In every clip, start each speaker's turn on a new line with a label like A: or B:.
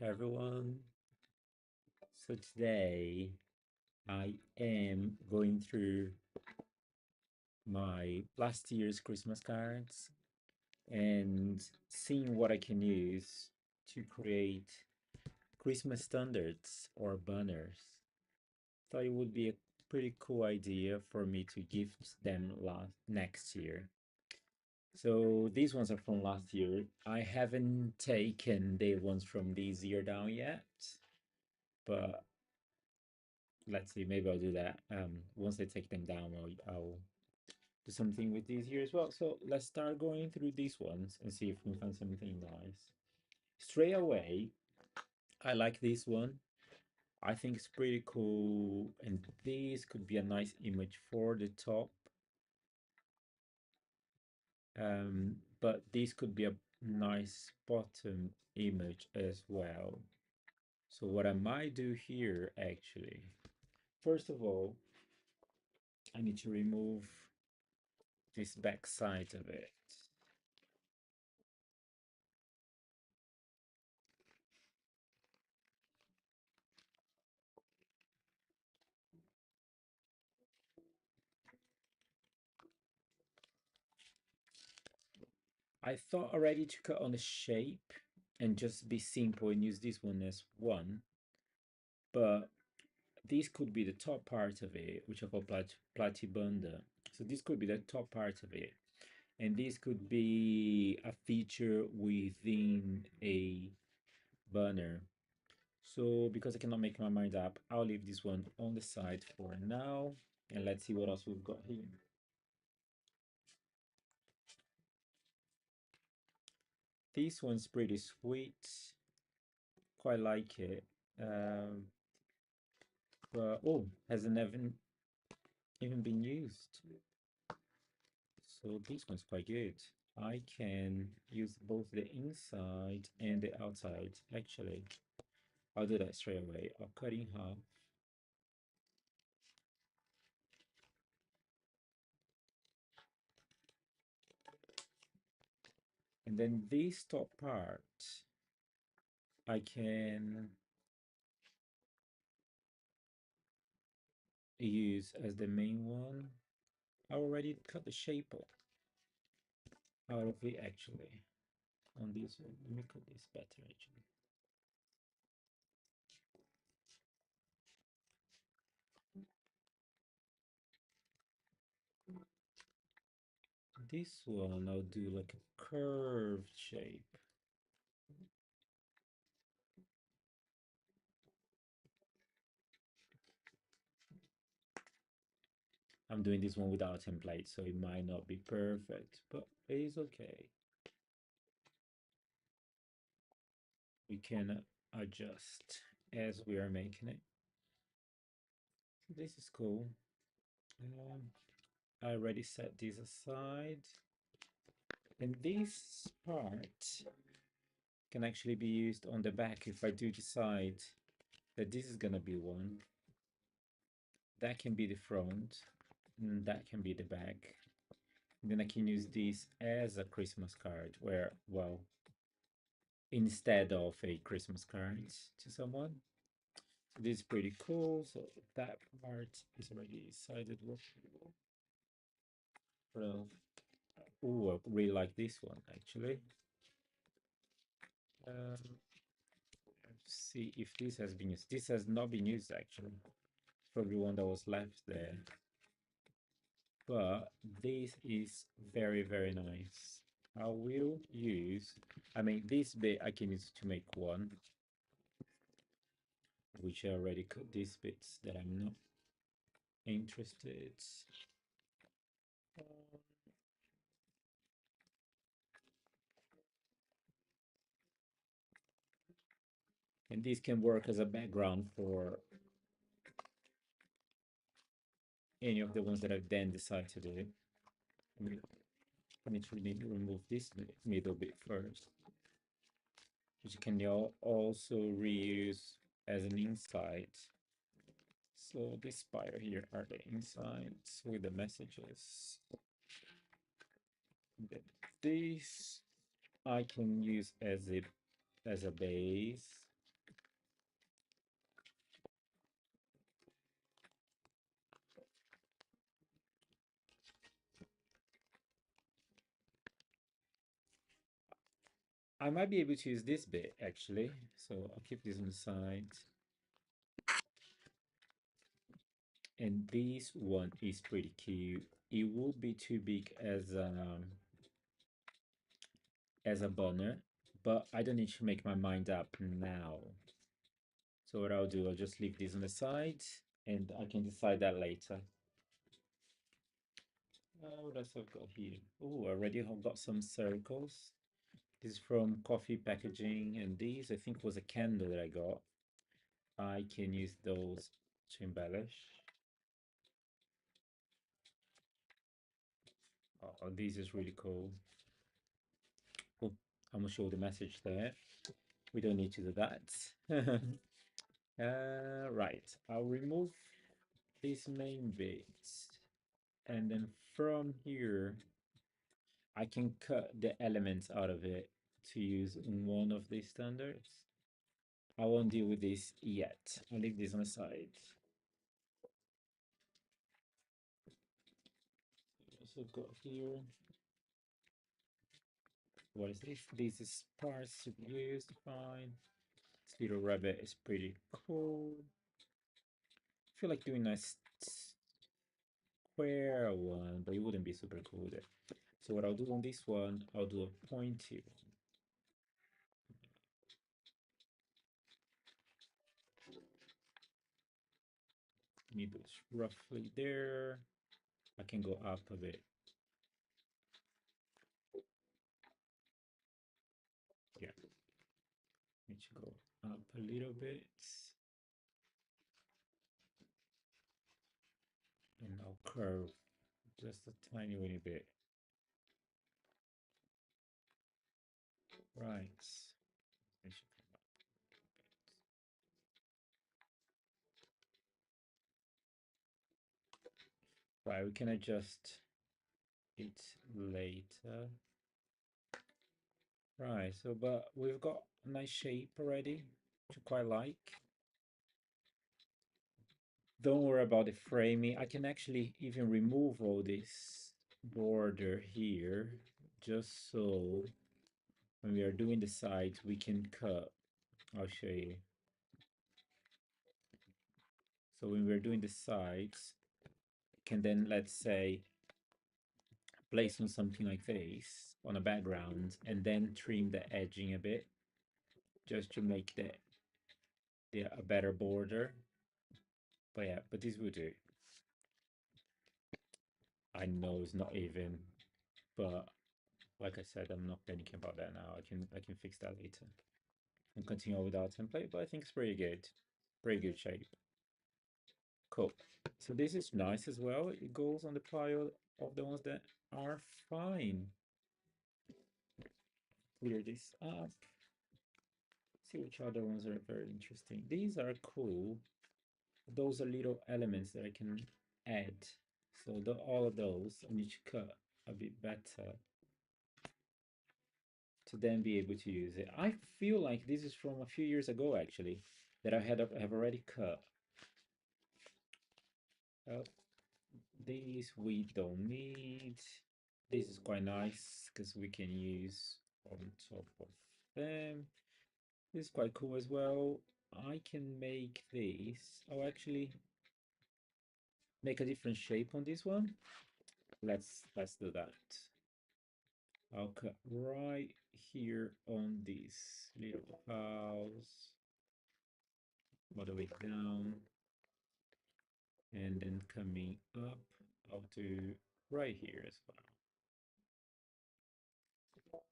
A: Hey everyone. So today I am going through my last year's Christmas cards and seeing what I can use to create Christmas standards or banners. Thought it would be a pretty cool idea for me to gift them next year. So these ones are from last year. I haven't taken the ones from this year down yet, but let's see, maybe I'll do that. Once I take them down, I'll do something with these here as well. So let's start going through these ones and see if we can find something nice. Straight away, I like this one. I think it's pretty cool, and this could be a nice image for the top. But this could be a nice bottom image as well. So what I might do here actually, first of all, I need to remove this back side of it. I thought already to cut on the shape and just be simple and use this one as one, but this could be the top part of it, which I call platibanda. So this could be the top part of it, and this could be a feature within a banner. So because I cannot make my mind up, I'll leave this one on the side for now, and let's see what else we've got here. This one's pretty sweet, quite like it. Um, but oh, hasn't even been used. So this one's quite good. I can use both the inside and the outside. Actually, I'll do that straight away. I'll cut in half. And then this top part, I can use as the main one. I already cut the shape out of it actually on this one. Let me cut this better actually. This one I'll do like a curved shape. I'm doing this one without a template, so it might not be perfect, but it is okay. We can adjust as we are making it. This is cool. I already set this aside. And this part can actually be used on the back if I do decide that this is gonna be one. That can be the front, and that can be the back. And then I can use this as a Christmas card where, well, instead of a Christmas card to someone. So this is pretty cool. So that part is already decided. Well, oh, I really like this one actually. Let's see if this has been used. This has not been used actually. Probably one that was left there. But this is very, very nice. I will use, I mean, this bit I can use to make one, which I already cut these bits that I'm not interested. And this can work as a background for any of the ones that I then decide to do. I need to remove this middle bit first, which you can also reuse as an inside. So this spire here are the insides with the messages. Then this I can use as a base. I might be able to use this bit actually. So I'll keep this on the side. And this one is pretty cute. It would be too big as a banner, but I don't need to make my mind up now. So what I'll do, I'll just leave this on the side and I can decide that later. What else I've got here? Oh, I already have got some circles. This is from coffee packaging, and these I think was a candle that I got. I can use those to embellish. Oh, this is really cool. Oh, I'm gonna show the message there. We don't need to do that. Right, I'll remove this main bit, and then from here, I can cut the elements out of it to use in one of these standards. I won't deal with this yet. I'll leave this on the side. Also got here. What is this? This is parts to be used. Fine. This little rabbit is pretty cool. I feel like doing a square one, but it wouldn't be super cool with it. So what I'll do on this one, I'll do a pointy one. Maybe it's roughly there. I can go up a bit. Yeah, need to go up a little bit. And I'll curve just a tiny little bit. Right. Right, we can adjust it later. Right, so but we've got a nice shape already, which I quite like. Don't worry about the framing. I can actually even remove all this border here, just so when we are doing the sides, we can cut. I'll show you. So when we're doing the sides, can then, let's say, place on something like this on a background and then trim the edging a bit just to make the a better border. But yeah, but this will do. I know it's not even, but like I said, I'm not panicking about that now. I can fix that later and continue with our template, but I think it's pretty good. Pretty good shape. Cool. So this is nice as well. It goes on the pile of the ones that are fine. Clear this up. See which other ones are very interesting. These are cool. Those are little elements that I can add. So all of those I need to cut a bit better to then be able to use it. I feel like this is from a few years ago actually that have already cut. Uh, these we don't need. This is quite nice because we can use on top of them. This is quite cool as well. I can make this. I'll actually make a different shape on this one. Let's do that. I'll cut right here on this little house, all the way down, and then coming up, I'll do right here as well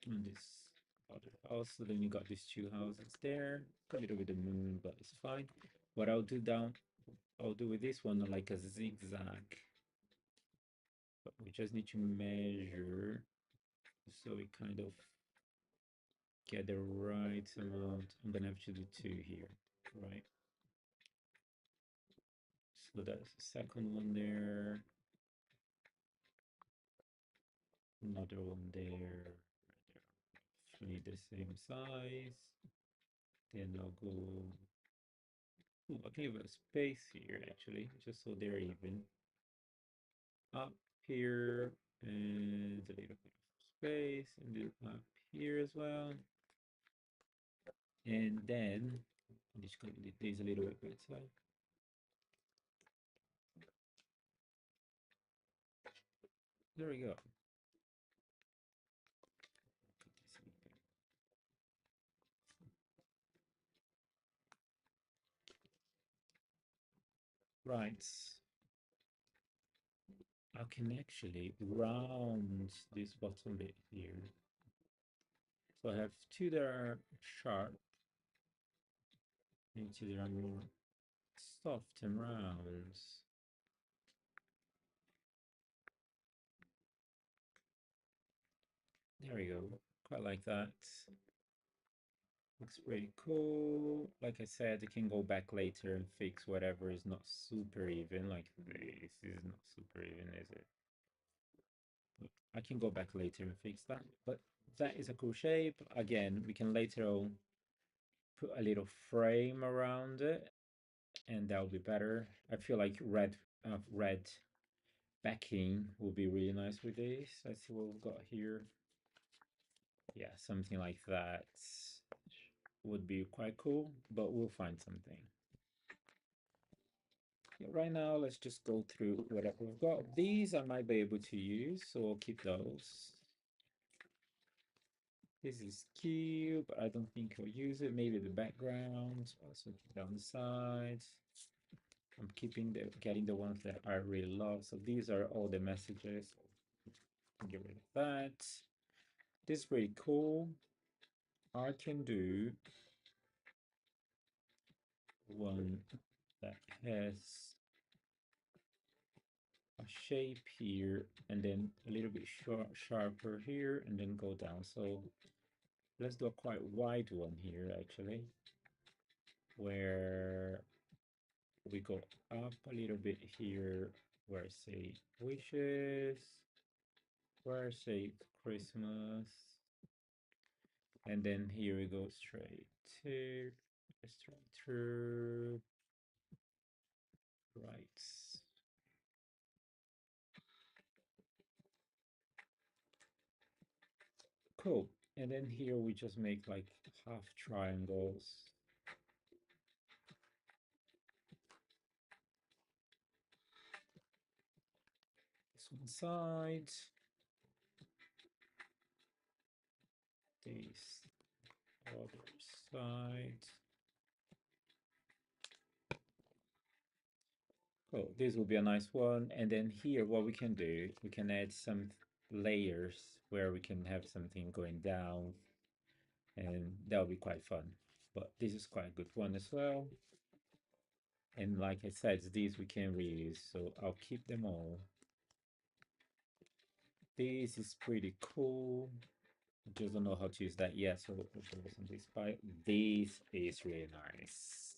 A: on this other house. So then you got these two houses there, a little bit of moon, but it's fine. What I'll do I'll do with this one like a zigzag, but we just need to measure so we kind of get the right amount. I'm gonna have to do two here, right? So that's the second one there, another one there, roughly the same size. Then I'll go, I'll give a space here actually, just so they're even. Up here, and a little bit of space, and then up here as well. And then I'm just going to this a little bit better. There we go. Right. I can actually round this bottom bit here. So I have two that are sharp and two that are more soft and round. There we go. Quite like that. Looks pretty cool. Like I said, I can go back later and fix whatever is not super even. Like this is not super even, is it? But I can go back later and fix that. But that is a cool shape. Again, we can later on put a little frame around it, and that'll be better. I feel like red backing will be really nice with this. Let's see what we've got here. Yeah, something like that would be quite cool, but we'll find something. Yeah, right now, let's just go through whatever we've got. These I might be able to use, so I'll keep those. This is cute, but I don't think I'll use it. Maybe the background, also keep it on the side. I'm getting the ones that I really love. So these are all the messages. Get rid of that. This is pretty cool. I can do one that has a shape here and then a little bit sharper here and then go down. So let's do a quite wide one here actually, where we go up a little bit here, where I say wishes, where I say Christmas, and then here we go straight through, right. Cool. And then here we just make like half triangles. This one side, this other side. Cool. This will be a nice one. And then here, what we can do, we can add some layers where we can have something going down, and that'll be quite fun. But this is quite a good one as well. And like I said, these we can reuse, so I'll keep them all. This is pretty cool. Just don't know how to use that yet, so we'll put this by. This is really nice.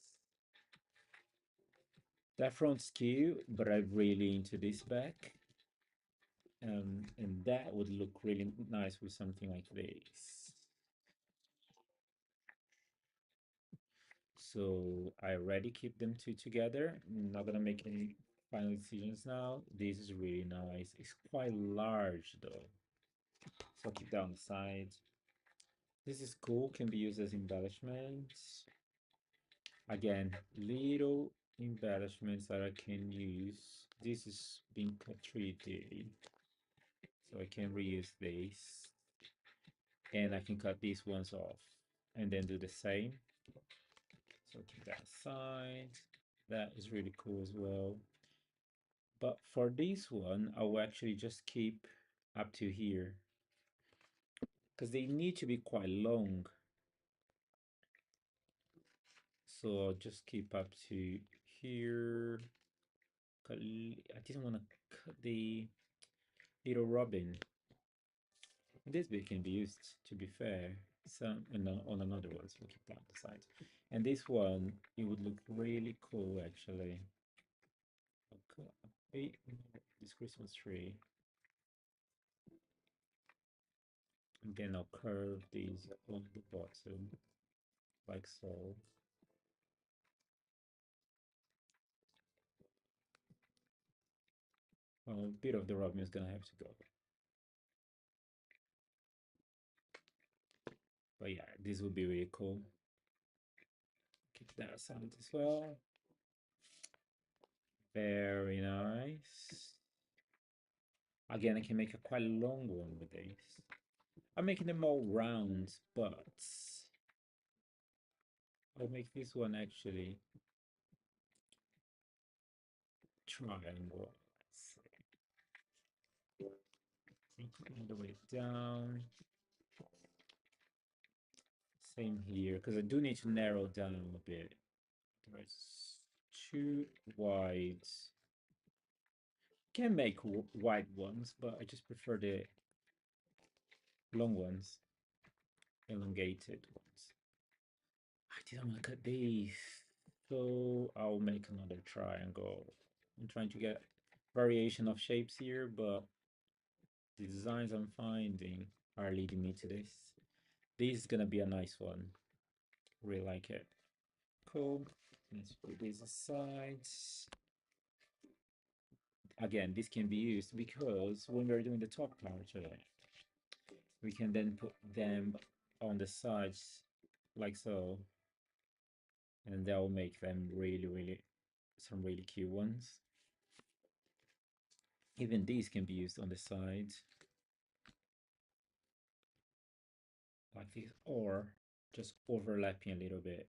A: That front's cute, but I'm really into this back. And that would look really nice with something like this. So I already keep them two together. I'm not gonna make any final decisions now. This is really nice. It's quite large though. So I'll keep that on the side. This is cool, can be used as embellishments. Again, little embellishments that I can use. This is being cut 3D, so I can reuse this. And I can cut these ones off and then do the same. So keep that aside. That is really cool as well. But for this one, I will actually just keep up to here because they need to be quite long. So I'll just keep up to here. I didn't want to cut the little robin. This bit can be used, to be fair, some on another one, so we'll keep that on the side. And this one, it would look really cool, actually. Okay, this Christmas tree. And then I'll curve these on the bottom, like so. Well, a bit of the robin is gonna have to go. But yeah, this would be really cool. Keep that sound as well. Very nice. Again, I can make a quite long one with these. I'm making them all round, but I'll make this one actually triangle. All the way down. Same here, because I do need to narrow down a bit. There's too wide. Can make wide ones, but I just prefer the long ones, elongated ones. I didn't look at these, so I'll make another triangle. I'm trying to get variation of shapes here, but the designs I'm finding are leading me to this. This is gonna be a nice one. Really like it. Cool. Let's put this aside. Again, this can be used because when we're doing the top part of it, we can then put them on the sides like so, and that will make them really some really cute ones. Even these can be used on the side like this, or just overlapping a little bit,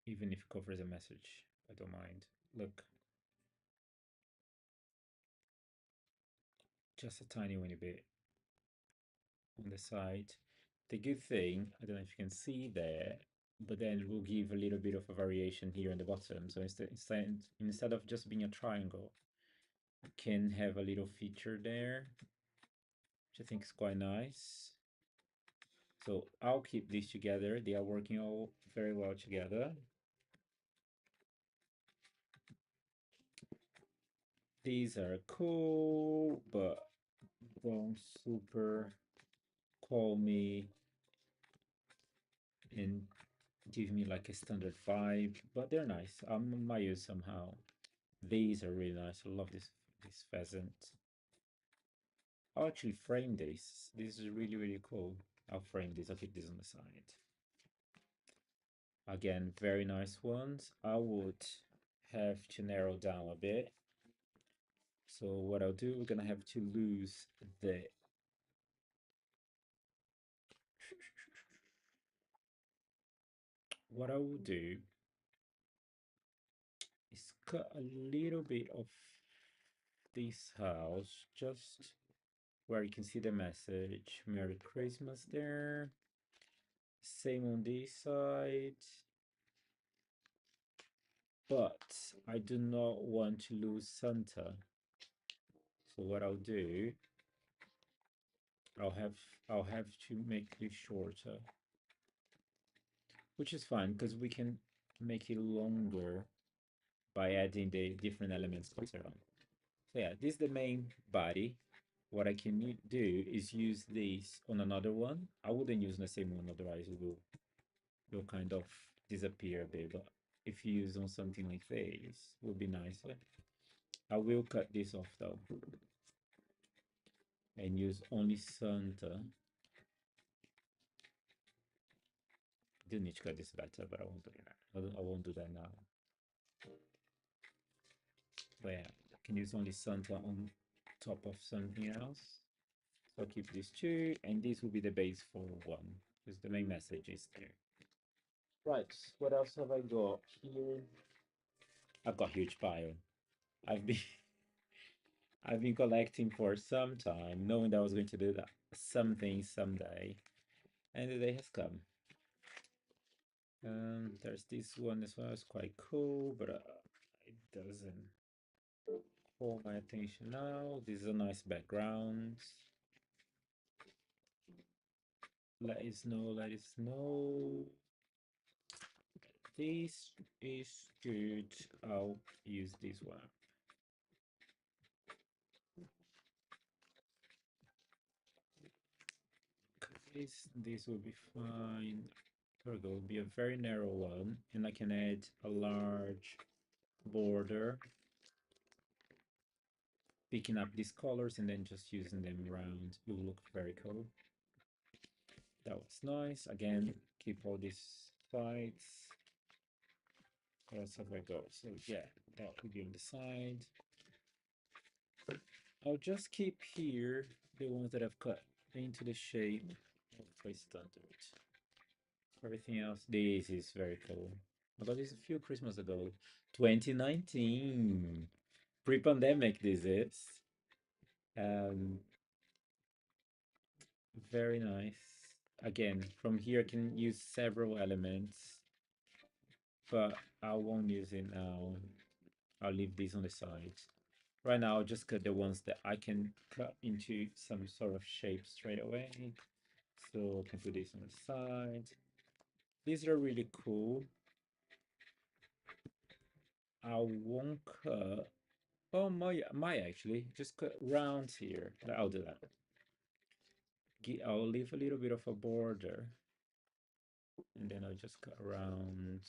A: even if it covers a message. I don't mind. Look, just a tiny bit on the side. The good thing, I don't know if you can see there, but then it will give a little bit of a variation here on the bottom. So instead of just being a triangle, it can have a little feature there, which I think is quite nice. So I'll keep these together. They are working all very well together. These are cool, but don't super call me and give me like a standard vibe, but they're nice. I might use somehow. These are really nice. I love this pheasant. I'll actually frame this. This is really cool. I'll frame this. I'll keep this on the side. Again, very nice ones. I would have to narrow down a bit. So what I'll do, we're gonna have to lose the what I will do is cut a little bit of this house just where you can see the message Merry Christmas there. Same on this side. But I do not want to lose Santa. So what I'll do, I'll have I'll have to make this shorter. Which is fine because we can make it longer by adding the different elements later on. So yeah, this is the main body. What I can do is use this on another one. I wouldn't use the same one, otherwise it will kind of disappear a bit. But if you use on something like this, it would be nicer. I will cut this off though and use only Santa. I do need to cut this better, but I won't do that. I won't do that now. But yeah, I can use only Santa on top of something else. So I'll keep these two, and this will be the base for one, because the main message is there. Right, what else have I got here? I've got a huge pile. I've been I've been collecting for some time, knowing that I was going to do that something someday, and the day has come. There's this one as well. It's quite cool, but it doesn't call my attention now. This is a nice background. Let us know. Let us know. This is good. I'll use this one. This will be fine. There we go. It'll be a very narrow one, and I can add a large border, picking up these colors and then just using them around. It will look very cool. That was nice. Again, keep all these sides. else have I got? So yeah, that will be on the side. I'll just keep here the ones that I've cut into the shape of my standard. Everything else, this is very cool. I got this a few Christmas ago. 2019. Pre-pandemic this is. Um, very nice. Again, from here I can use several elements, but I won't use it now. I'll leave these on the side. Right now, I'll just cut the ones that I can cut into some sort of shape straight away. So I can put this on the side. These are really cool. I won't cut. Oh, my actually. Just cut rounds here. I'll do that. I'll leave a little bit of a border. And then I'll just cut around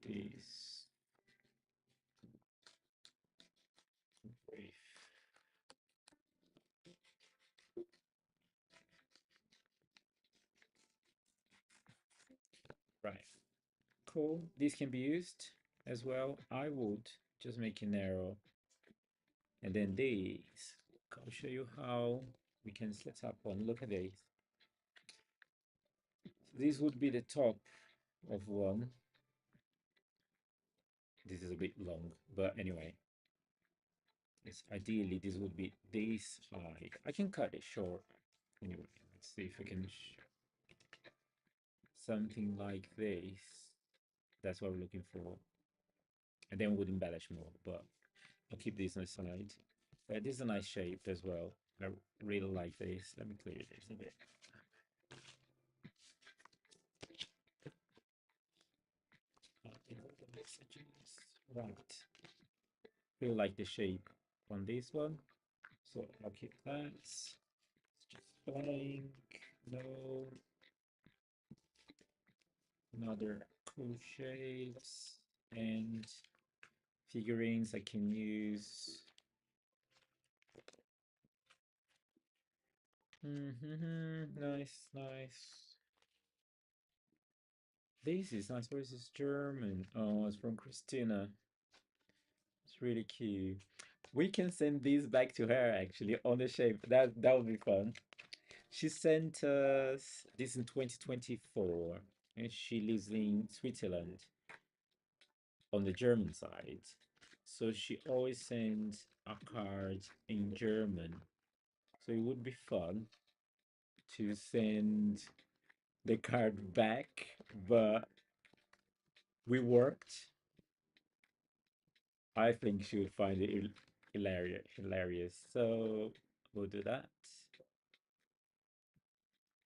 A: this. Right. Cool. This can be used as well. I would just make it narrow. And then these. I'll show you how we can set up one. Look at these. This would be the top of one. This is a bit long, but anyway, it's ideally this would be this high. I can cut it short. Anyway, let's see if I can something like this. That's what we're looking for. And then we'll embellish more, but I'll keep this on the side. This is a nice shape as well. I really like this. Let me clear this a bit. The messages. Right. Feel like the shape on this one. So I'll keep that. It's just blank. No. Another cool shapes and figurines I can use. Nice, nice. This is nice. Where is this German? Oh, it's from Christina. It's really cute. We can send these back to her actually on the shape. That would be fun. She sent us this in 2024, and she lives in Switzerland on the German side. So she always sends a card in German. So it would be fun to send the card back, but we worked. I think she would find it hilarious. So we'll do that.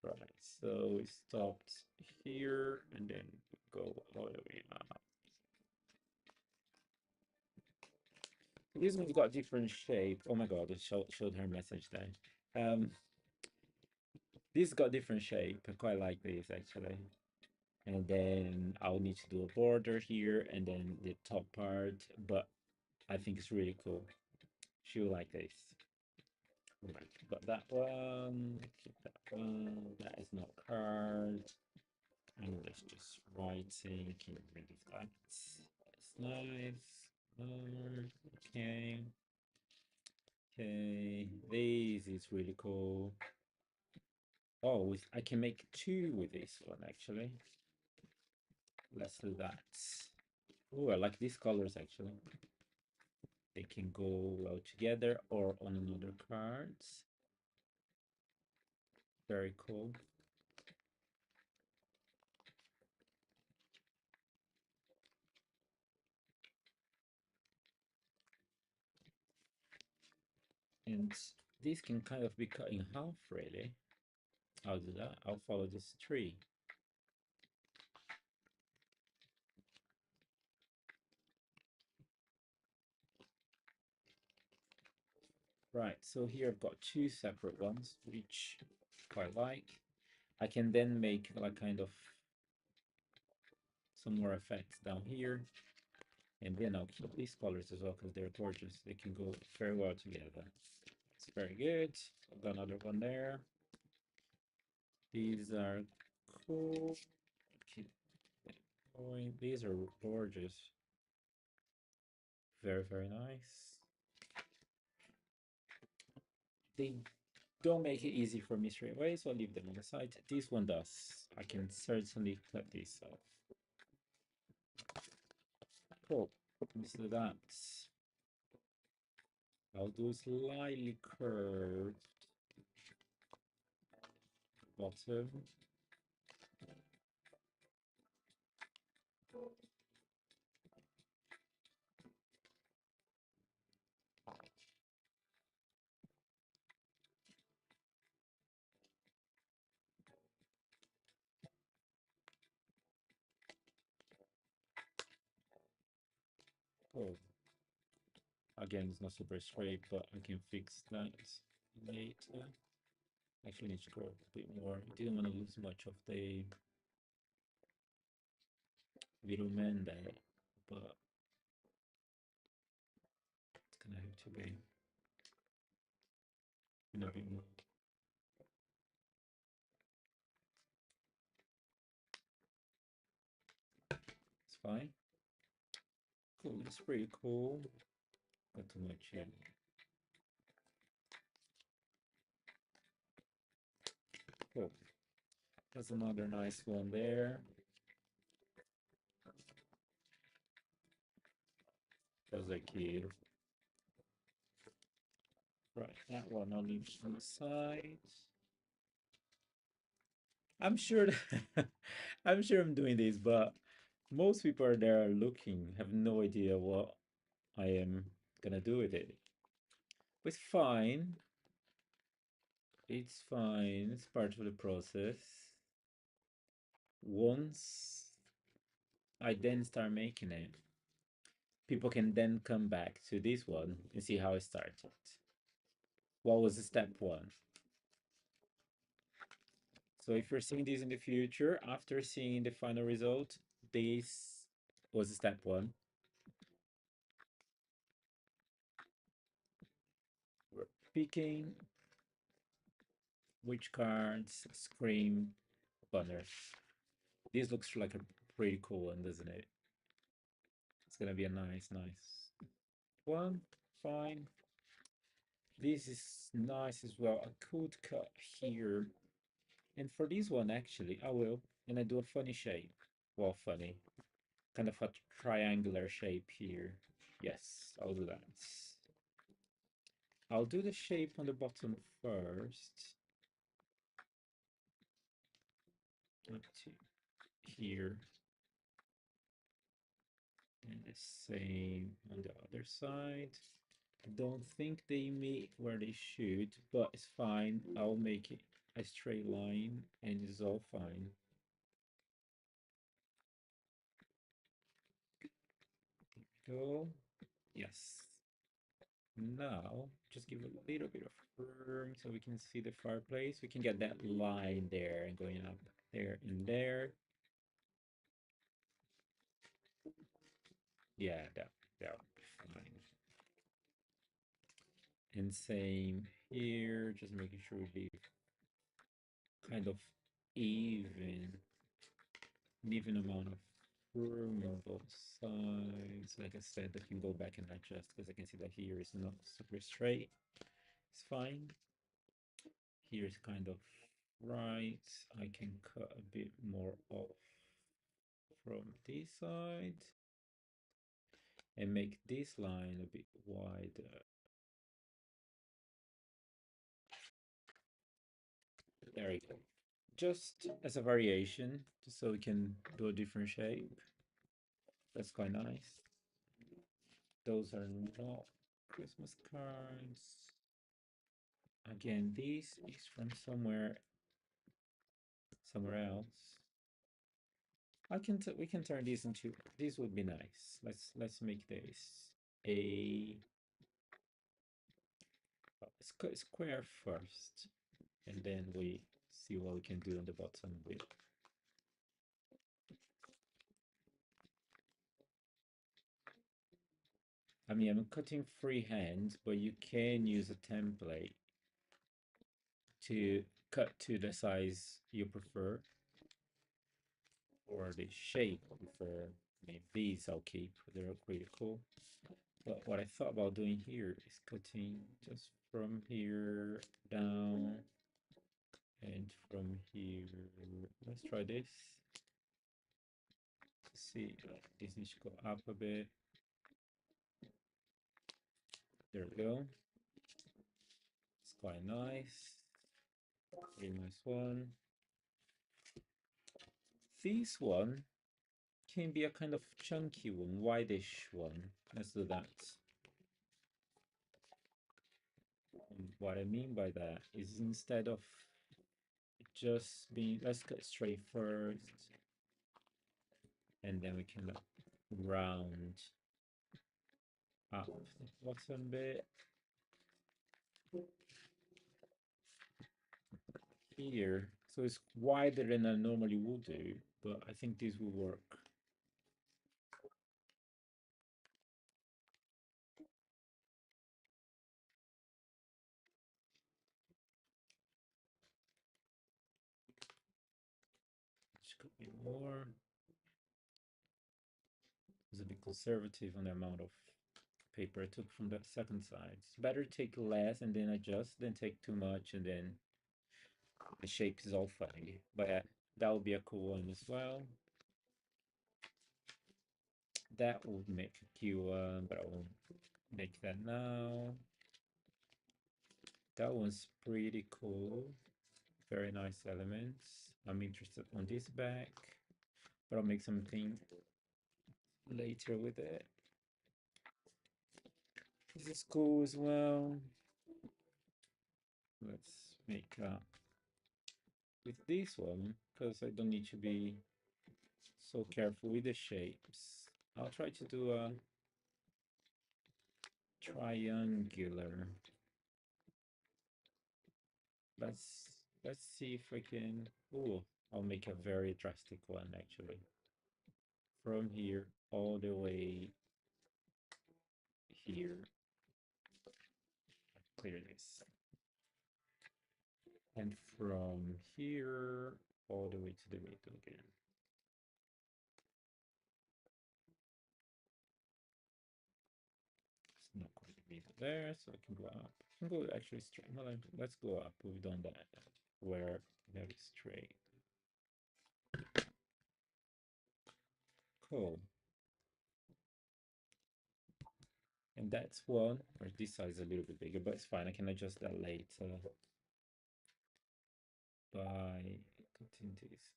A: Right. So we stopped here and then go all the way up. This one's got different shape. Oh my god, it showed her message there. This got different shape. I quite like this actually. And then I'll need to do a border here and then the top part, but I think it's really cool. She will like this. Right, got that one, keep that one, that is not card. And let's just writing, can you rid of that? That's nice. Okay. Okay, this is really cool. Oh, I can make two with this one actually. Let's do that. Oh, I like these colors actually. They can go well together or on another cards. Very cool. And these can kind of be cut in half really. I'll do that. I'll follow this tree. Right, so here I've got two separate ones, which I quite like. I can then make like kind of some more effects down here. And then I'll keep these colors as well because they're gorgeous. They can go very well together. It's very good. I've got another one there. These are cool. Keep These are gorgeous. Very, very nice. They don't make it easy for me straight away, so I'll leave them on the side. This one does. I can certainly cut this off. Cool. So that I'll do slightly curved bottom. Oh, again, it's not super straight, but I can fix that later. Actually, need to grow a bit more. I didn't want to lose much of the middleman there, but it's gonna have to be a bit more. It's fine. Cool, it's pretty cool. Not too much yet. Cool. That's another nice one there. Those are cute. Right, that one I'll leave on the side. I'm sure I'm sure I'm doing this, but most people are there looking, have no idea what I am gonna do with it. It's fine. It's fine. It's part of the process. Once I then start making it, people can then come back to this one and see how it started. What was the step one? So if you're seeing this in the future, after seeing the final result, this was step one. We're picking which cards scream banners. This looks like a pretty cool one, doesn't it? It's gonna be a nice one. Fine. This is nice as well. I could cut here. And for this one, actually, I will. And I do a funny shape. Well, funny. Kind of a triangular shape here. Yes, I'll do that. I'll do the shape on the bottom first. Up to here. And the same on the other side. I don't think they meet where they should, but it's fine. I'll make it a straight line and it's all fine. Go. Yes. Now, just give a little bit of room so we can see the fireplace. We can get that line there and going up there and there. Yeah, that would be fine. And same here, just making sure we leave kind of even, an even amount of room on both sides. Like I said, I can go back and adjust because I can see that here is not super straight. It's fine. Here's kind of right. I can cut a bit more off from this side and make this line a bit wider. There we go. Just as a variation, just so we can do a different shape. That's quite nice. Those are not Christmas cards. Again, this is from somewhere else. We can turn these into, this would be nice. Let's make this a square first, and then we see what we can do on the bottom with. I mean, I'm cutting freehand, but you can use a template to cut to the size you prefer. or the shape I prefer. I mean, these I'll keep. They're pretty cool. But what I thought about doing here is cutting just from here down and from here. Let's try this. See, this needs to go up a bit. There we go. It's quite nice. Very nice one. This one can be a kind of chunky one, whitish one. Let's do that. And what I mean by that is instead of just being, let's cut straight first, and then we can like round up the bottom bit here. So it's wider than I normally would do, but I think this will work. Just could be more. It's a bit conservative on the amount of paper I took from that second side. It's better take less and then adjust than take too much and then the shape is all funny. But yeah, that would be a cool one as well. That would make a cute one, but I won't make that now. That one's pretty cool. Very nice elements. I'm interested on this back, but I'll make something later with it. This is cool as well. Let's make with this one because I don't need to be so careful with the shapes. I'll try to do a triangular. Let's see if I can. Oh, I'll make a very drastic one actually. From here all the way here. Clear this. And from here all the way to the middle again. It's not quite the middle there, so I can go up. I can go actually straight. Well, let's go up. We've done that. Where we have it straight. Cool. And that's one, or this side is a little bit bigger, but it's fine. I can adjust that later by cutting this.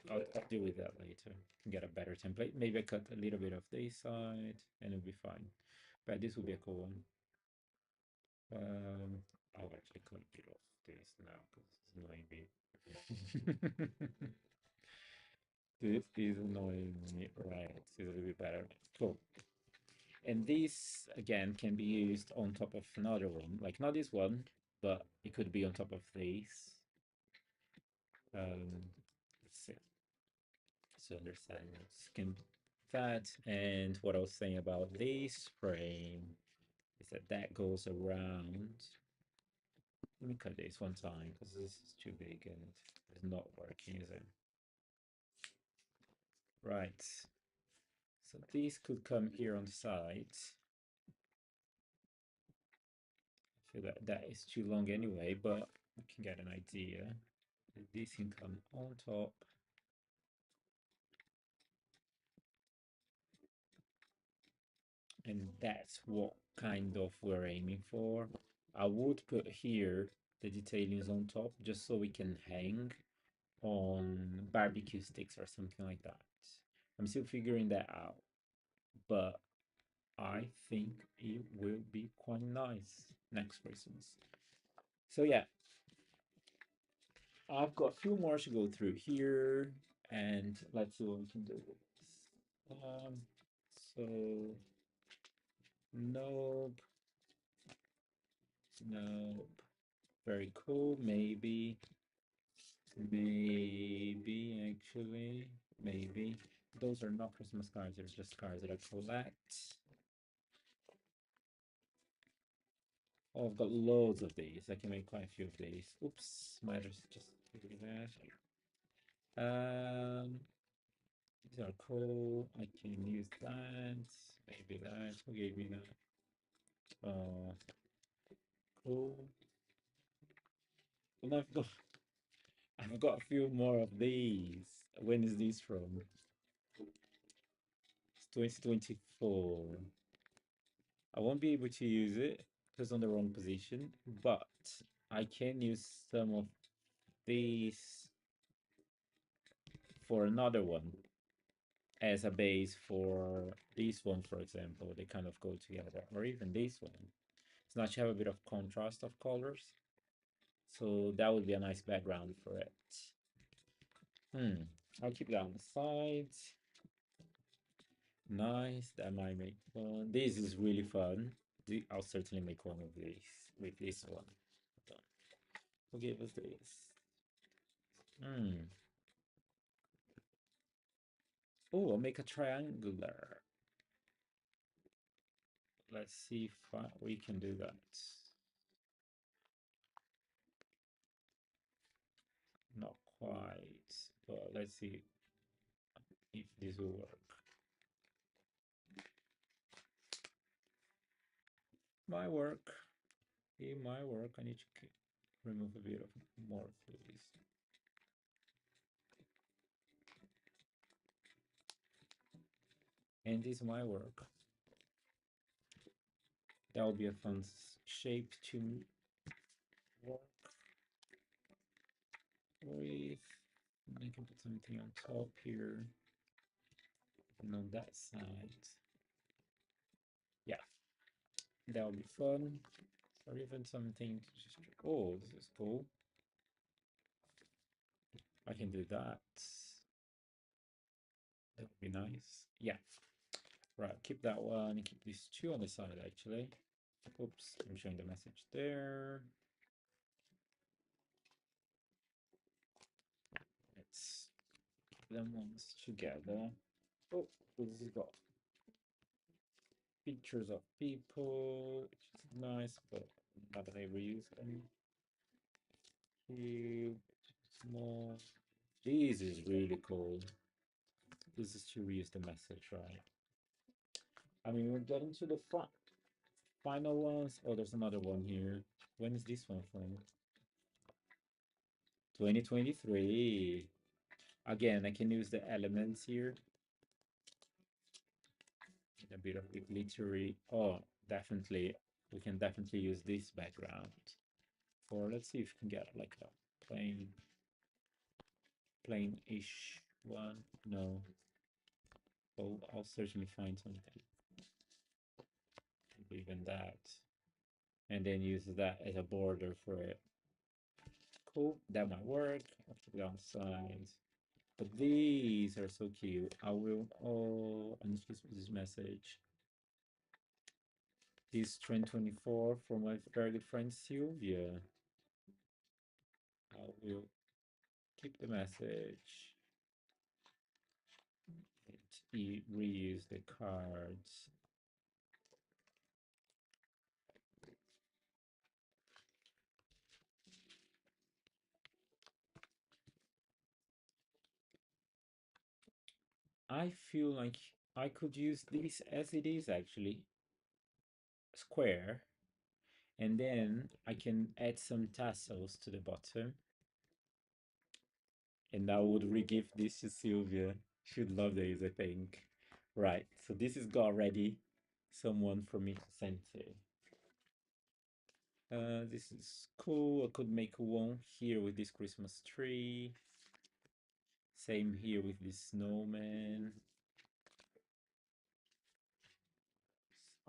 A: I'll deal with that later. Get a better template. Maybe I cut a little bit of this side and it'll be fine. But this will be a cool one. I'll actually cut a bit of this now because it's annoying me. This is annoying me. Right, it's a little bit better. Cool. And this again can be used on top of another one, like not this one, but it could be on top of this. Let's see. So understand can that, and what I was saying about this frame is that that goes around. Let me cut this one time because this is too big and it's not working, is it? Right. So these could come here on the side. I feel that that is too long anyway, but you can get an idea. This can come on top. And that's what kind of we're aiming for. I would put here the detailings on top just so we can hang on barbecue sticks or something like that. I'm still figuring that out, but I think it will be quite nice next Christmas. So yeah, I've got a few more to go through here, and let's see what we can do with this. So nope, nope. Very cool. Maybe, maybe actually, maybe. Those are not Christmas cards, they're just cards that I collect. Oh, I've got loads of these. I can make quite a few of these. Oops, might have just do that. Um, these are cool. I can use that. Maybe that. Who gave me that? Uh, cool. And I've got a few more of these. When is this from? It's 2024. I won't be able to use it because on the wrong position, but I can use some of these for another one as a base for this one, for example. They kind of go together, or even this one. It's nice to have a bit of contrast of colors. So that would be a nice background for it. I'll keep that on the side. Nice, that might make fun. This is really fun. I'll certainly make one of these with this one. Who gave us this? Hmm. Oh, I'll make a triangular. Let's see if we can do that. Not quite, but let's see if this will work. My work. It might work. I need to remove a bit of more please. And this might work. That would be a fun shape to work with. I can put something on top here and on that side. Yeah, that would be fun. Or even something to just, oh, this is cool. I can do that. That would be nice. Yeah. Right, keep that one and keep these two on the side actually. Oops, I'm showing the message there. Let's keep them ones together. Oh, this has got pictures of people, which is nice, but not that I reuse them. Cube, small. This is really cool. This is to reuse the message, right? I mean, we're getting to the final ones. Oh, there's another one here. When is this one from? 2023. Again, I can use the elements here. A bit of the glittery. Oh, definitely. We can definitely use this background. Or let's see if we can get like a plain-ish one. No. Oh, I'll certainly find something. Even that. And then use that as a border for it. Cool, that might work. I'll keep it on the side. But these are so cute. I will, oh, I need to put this message. This trend 24 from my very good friend Sylvia. I will keep the message. Reuse the cards. I feel like I could use this as it is actually square, and then I can add some tassels to the bottom, and I would re-give this to Sylvia. She'd love this, I think. Right, so this is got ready. Someone for me to send to. This is cool. I could make one here with this Christmas tree. Same here with this snowman.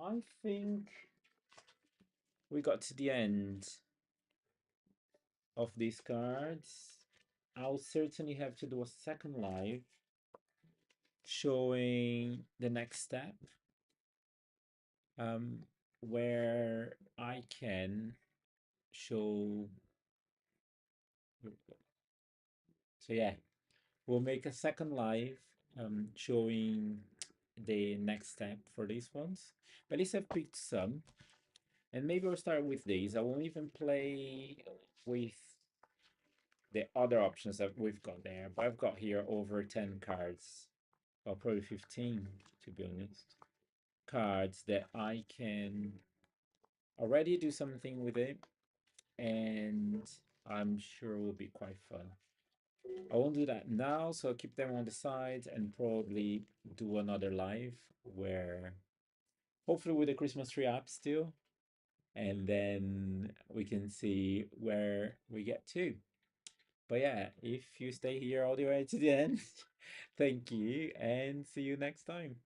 A: I think we got to the end of these cards. I'll certainly have to do a second live showing the next step, um, where I can show. So yeah, we'll make a second live showing the next step for these ones. But at least I've picked some, and maybe I'll start with these. I won't even play with the other options that we've got there. But I've got here over 10 cards, or probably 15 to be honest. Cards that I can already do something with it, and I'm sure will be quite fun. I won't do that now, so I'll keep them on the side and probably do another live where hopefully with the Christmas tree app still, and then we can see where we get to. But yeah, if you stay here all the way to the end, thank you and see you next time.